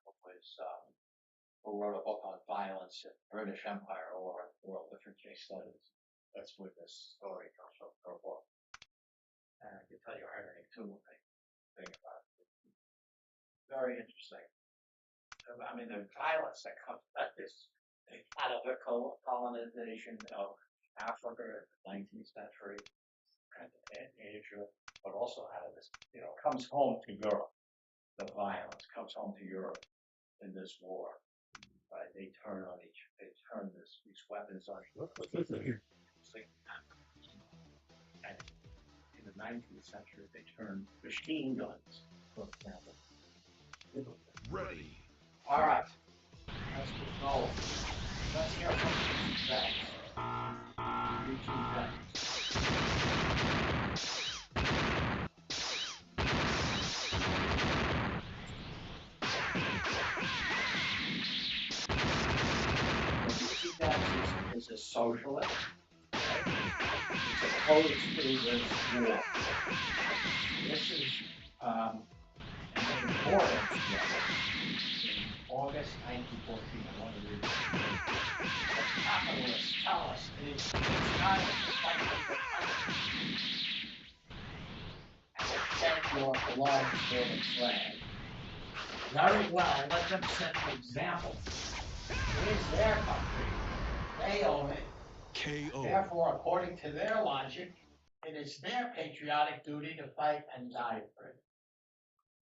who wrote a book on violence in the British Empire or different case studies. That's where this story comes from, her book. And I can tell you everything too when I think about it. Very interesting. I mean, the violence that comes out of this out of the colonization of Africa in the 19th century and Asia, but also out of this, comes home to Europe. The violence comes home to Europe in this war. Right? They turn these weapons on each other. And in the 19th century, they turned machine guns, for example. Ready. All right. Let's get going. Let's hear from Eugene Jackson is a socialist. Right? He's opposed to this war. This is an important in August 1914. I want to read it. The capitalists tell us it is time to fight for the country. And the territory belongs for the flag. Very well, let them set an example. It is their country. They own it. KO. Therefore, according to their logic, it is their patriotic duty to fight and die for it,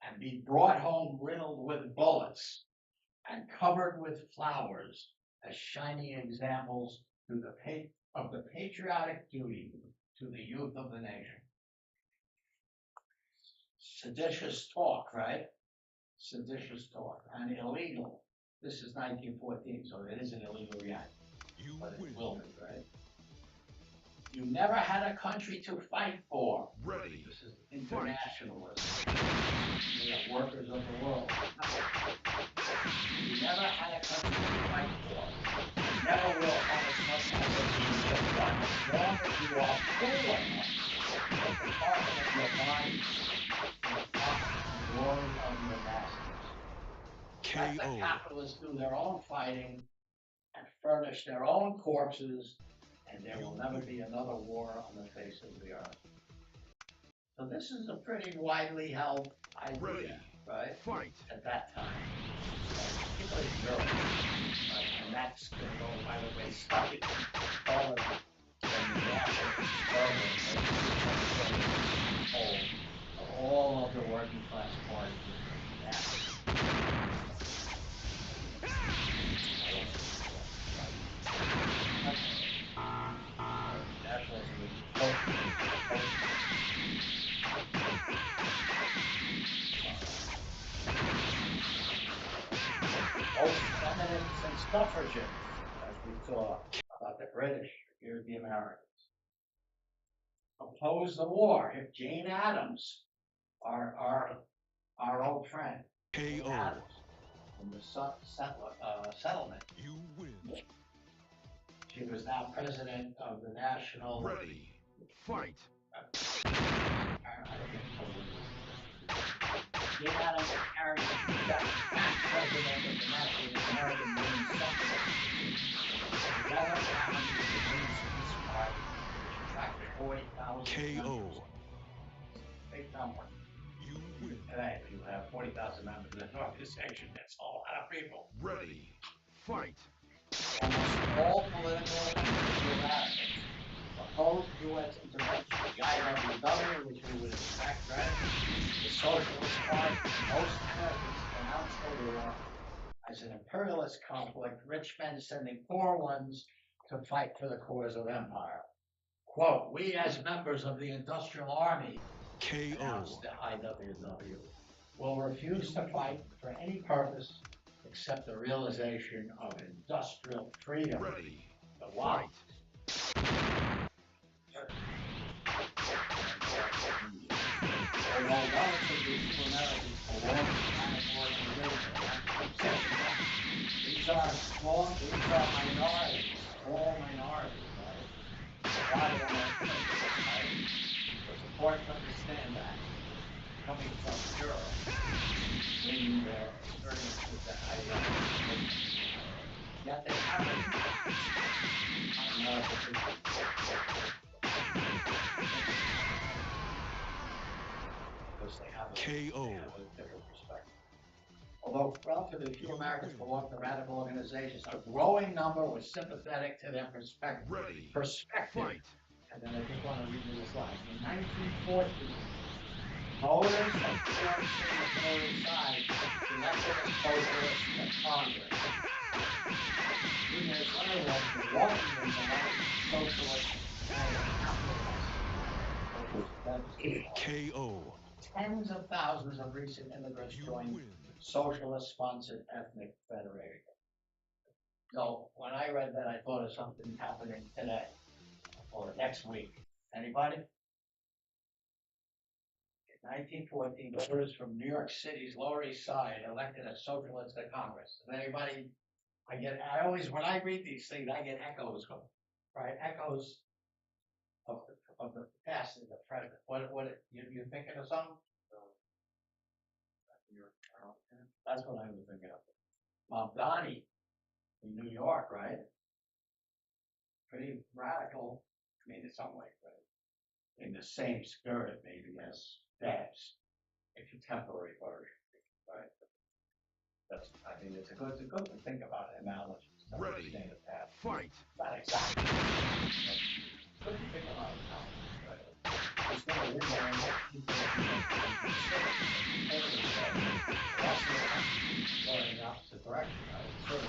and be brought home riddled with bullets and covered with flowers as shining examples of the patriotic duty to the youth of the nation. Seditious talk, right? seditious talk, and illegal. This is 1914, so it is an illegal react, You but it win. will be, right? You never had a country to fight for. Ready. This is internationalism. We are workers of the world. You never had a country to fight for. You never will have as much as a means of one, as long as you are cool enough to take the partner of your body for the profit and glory of your masters. Let the KO. capitalists do their own fighting and furnish their own corpses, and there will never be another war on the face of the earth. So this is a pretty widely held Ready. idea, right? Fight. At that time, particularly in Europe, right? And that's going to go, by the way, study all of that. From the nationalist fervor of all of the working class parties in that. Nationalism is both feminists and suffragists, as we saw about the British, here the Americans, oppose the war. If Jane Addams, our old friend, Jane KO. Addams, from the settlement, You win. she was now president of the National. Ready. Fight. Jane Addams carried that president of the National American Women's Suffrage. Together founded the Women's Peace Party, which attracted 40,000 members. KO. Big number. You win. Today, you have 40,000 members in an organization. That's a lot of people. Ready. Fight. Almost all political and legal radicals opposed U.S. intervention. The IWW, which we would expect, right? The Socialist Party, and most anarchists denounced the war as an imperialist conflict, rich men sending poor ones to fight for the cause of empire. Quote, we as members of the Industrial Army, KO. announced the IWW, will refuse to fight for any purpose except the realization of industrial freedom. Ready. The wow. Although relatively few Americans belong to that organization, these are minorities, small minorities, right? A lot of them are immigrants, right? So it's important to understand that. Coming from Europe, bringing their experiences and ideologies, yet they have an impact on American history. Because they have a different perspective. Although relatively few Americans belong to radical organizations, a growing number was sympathetic to their perspective. Ready. Fight. And then I just want to read you this line. In 1914, voters of New York City's Lower East Side elected a socialist to Congress. 2 years later, Milwaukeeans elected socialist and capitalist. KO. Tens of thousands of recent immigrants joined socialist-sponsored ethnic federation. So when I read that, I thought of something happening today or next week. Anybody? In 1914, voters from New York City's Lower East Side elected a socialist to Congress. Does anybody? I always, when I read these things, I get echoes, right? Echoes of the past and the present. You thinking of something? That's what I was thinking of. Mount Donnie in New York, right? Pretty radical, I mean, in some ways, right? In the same spirit, maybe, as Babs, a contemporary version, right? That's, I mean, it's good to think about analogies. Ready. Fight. Not exactly. It's good to think about analogies, right? He's going to win that election. Going in the opposite direction, right? It's sort of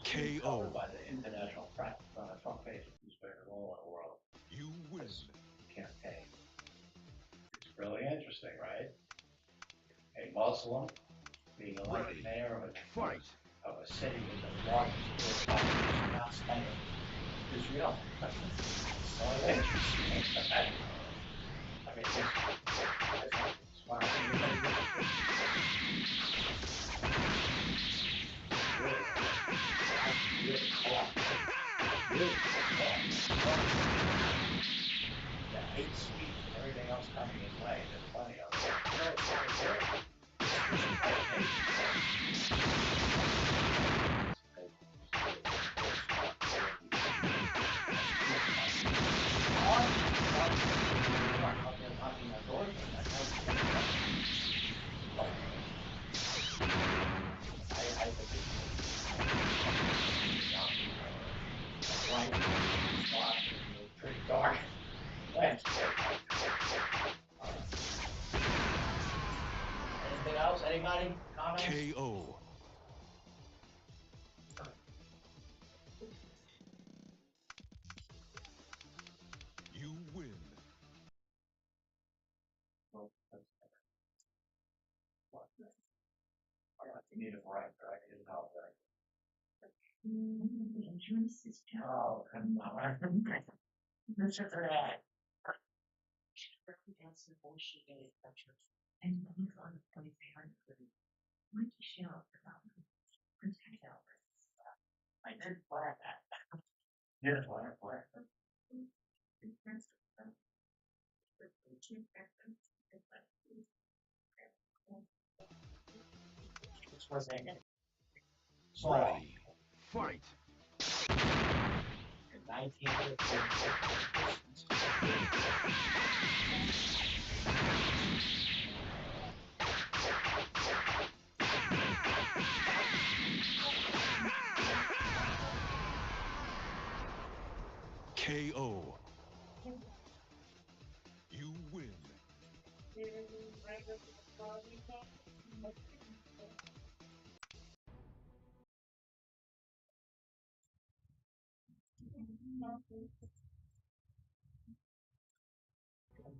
KO. by the international press. interesting, right? A Muslim being elected mayor of a city with the largest Jewish population, not Spain, Israel. So interesting. I mean, this why everybody's interested. Really, really cool. Really cool. The hate speech and everything else coming his way, there's plenty of it. You know, it's not good. It's just quite amazing. Really smart, really out there knocking on doors and that kind of thing. I think it's bright, spot, pretty dark landscape. Anything else? Anybody? Comments? KO. You win. Well, all right, you need a break, right? You know, oh, come on. This is right. I did plan that. Here's what I planned. This was a song Ready. Fight. in 1915. KO. You win.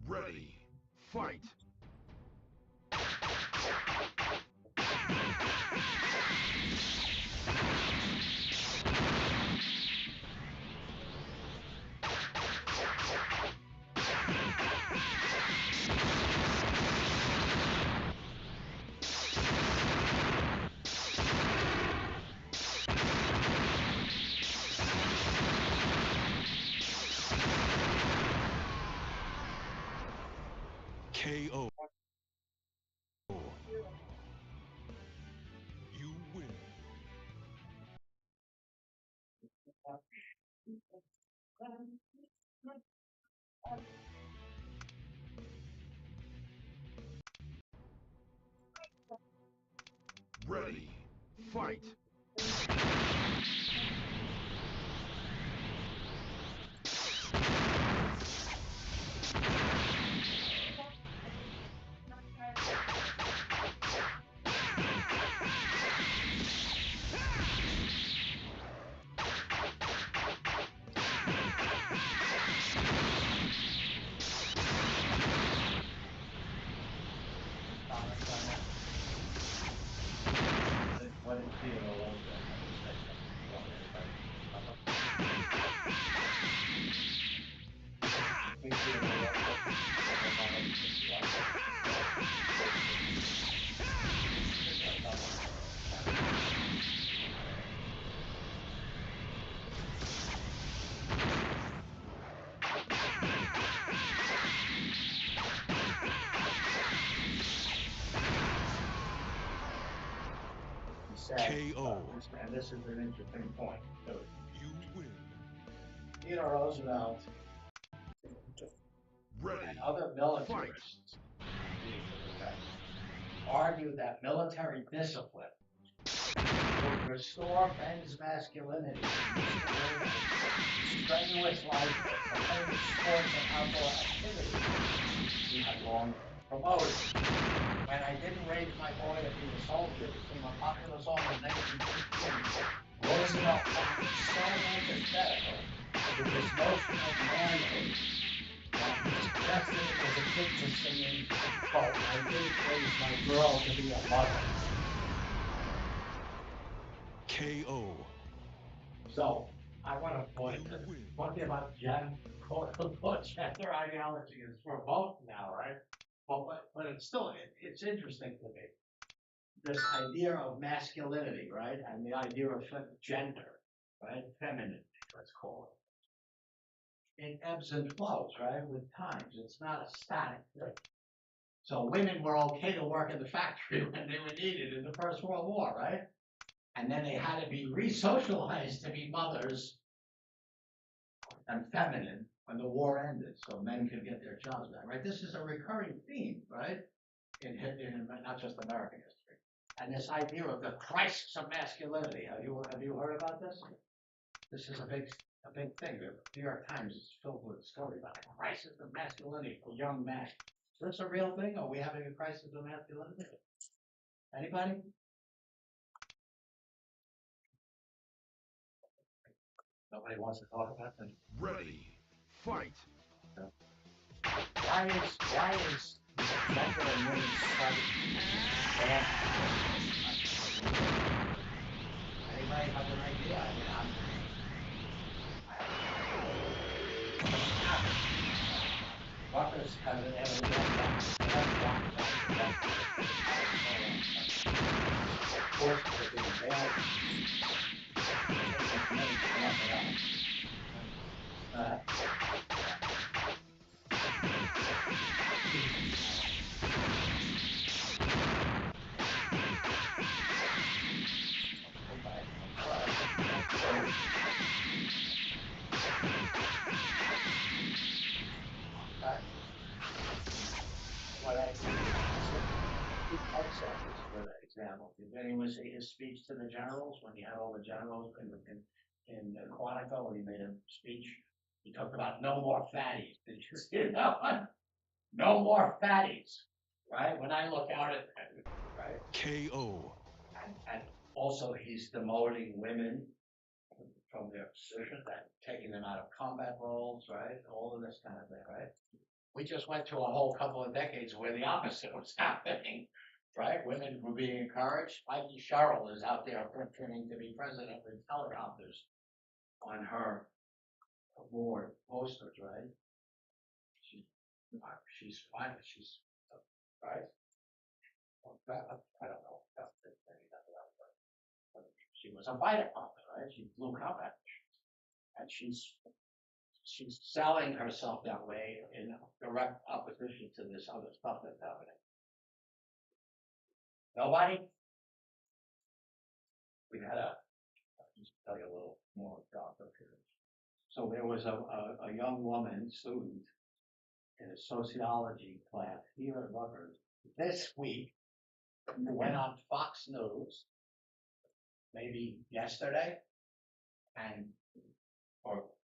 Ready. Fight. KO. You win. Ready. Fight. What is Theodore Roosevelt? KO. And this is an interesting point. So, You win. Theodore Roosevelt Ready. and other militarists argued that military discipline would restore men's masculinity, strenuous life, and competitive sports and outdoor activities he had long promoted. When I didn't raise my boy to be a soldier became a popular song in 1915. Roosevelt found it so antithetical to his notion of manhood that suggested it was a kid for singing, but I didn't raise my girl to be a mother. KO. So, I want to point You that win. talking about gender ideology is remote now, right? But it's still, it's interesting to me. This idea of masculinity, right? And the idea of gender, right? Feminine, let's call it. It ebbs and flows, right? With times. It's not a static thing. So women were okay to work in the factory when they were needed in the First World War, right? And then they had to be re-socialized to be mothers and feminine when the war ended, so men could get their jobs back, right? This is a recurring theme, right? In not just American history. And this idea of the crisis of masculinity. Have you heard about this? This is a big thing. The New York Times is filled with stories about the crisis of masculinity for young men. Is this a real thing? Are we having a crisis of masculinity? Anybody? Nobody wants to talk about this. Ready. Fight. Why is gender and women's studies bad? Anybody have an idea? I mean, Buckers have an evidence course for being bad. For example, did anyone see his speech to the generals when he had all the generals in Quantico when he made a speech? He talked about no more fatties. Did you see that one? No more fatties, right? When I look out at right, KO. and also he's demoting women from their positions and taking them out of combat roles, right? All of this kind of thing, right? We just went through a whole couple of decades where the opposite was happening, right? Women were being encouraged. Ivy Sherrill is out there pretending to be president with teleprompters on her board posters, right? She's fine. She's right. I don't know. She was a fighter pilot, right? She flew combat missions, and she's selling herself that way in direct opposition to this other stuff that's happening. Nobody? We had I'll just tell you a little more about it here. So there was a young woman student in a sociology class here at Rutgers this week who went on Fox News, maybe yesterday,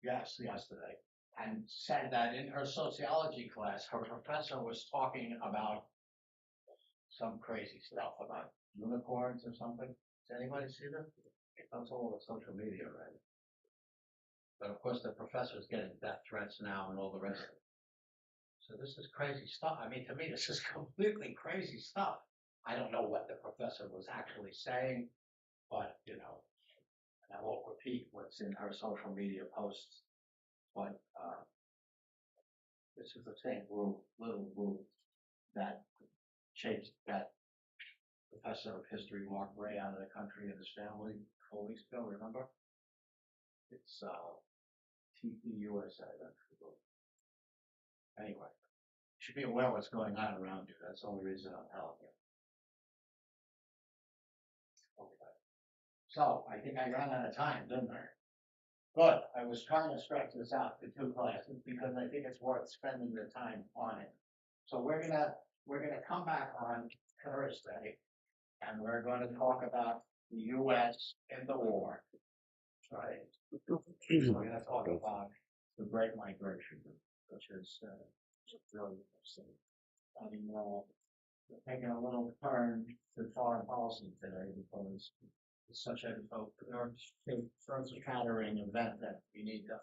yesterday, and said that in her sociology class, her professor was talking about some crazy stuff about unicorns or something. Does anybody see this? That's all over social media, right? But of course, the professor's getting death threats now and all the rest of it. So this is crazy stuff. I mean, to me, this is completely crazy stuff. I don't know what the professor was actually saying, but, and I won't repeat what's in her social media posts, but this is the same little group that chased that professor of history, Mark Ray, out of the country and his family a couple weeks ago, remember? It's TPUSA. Anyway, you should be aware of what's going on around you. That's the only reason I'm telling you. Okay. So, I think I ran out of time, didn't I? Good. I was trying to stretch this out to 2 classes because I think it's worth spending the time on it. So we're gonna come back on Thursday, and we're going to talk about the U.S. in the war. Right. We're going to talk about the Great Migration, which is really interesting. I mean, we're taking a little turn to foreign policy today because it's such a earth-shattering event that we need to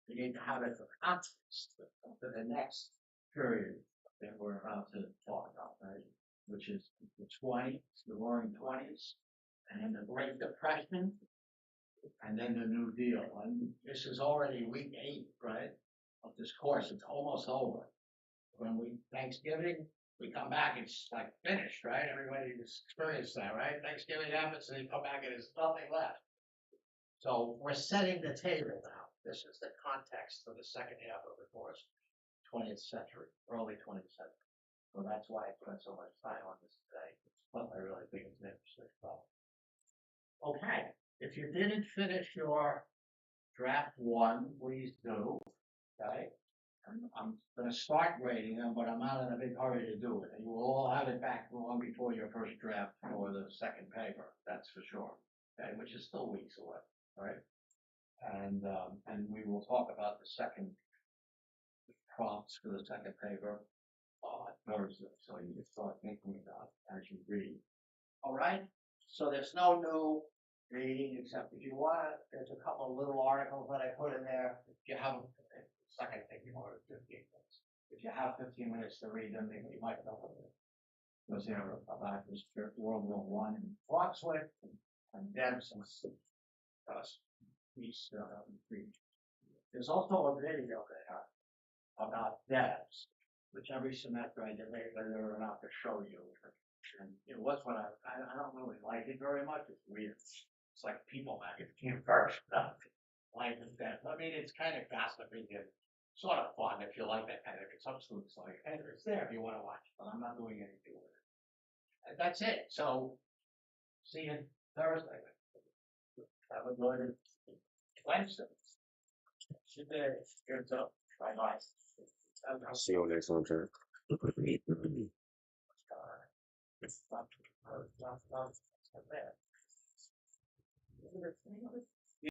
You need to have it for context for the next period that we're about to talk about, right? Which is the '20s, the Roaring '20s, and then the Great Depression, and then the New Deal. And this is already week 8, right, of this course. It's almost over. When Thanksgiving, we come back, it's like finished, right? Everybody's experienced that, right? Thanksgiving happens, and you come back and there's nothing left. So we're setting the table now. This is the context for the second half of the course, 20th century, early 20th century. So that's why I spent so much time on this today. But I really think it's an interesting stuff. Okay, if you didn't finish your draft 1, please do. Okay, I'm going to start grading them, but I'm not in a big hurry to do it. And you will all have it back long before your first draft for the second paper. That's for sure. Okay, which is still weeks away. All right, and we will talk about the second prompts for the second paper Thursday, so you can start thinking about it as you read. All right, so there's no new reading except if you want to. There's a couple of little articles that I put in there. If you have, it's not going to take you more than 15 minutes. If you have 15 minutes to read them, you might know what it was there about this World War I in Foxwood and Debs and peace. There's also a video there about Debs, which every semester I did they're about to show you. And it was what I don't really like it very much. It's weird. It's like People magazine first stuff. Life is death. I mean, it's kind of gossiping and sort of fun if you like that kind of. It's absolutely like, hey, it's there if you want to watch it, but I'm not doing anything with it. And that's it. So, see you Thursday. Have a good Wednesday. Here's up. Bye-bye. I'll see you next one, sir. It's not there.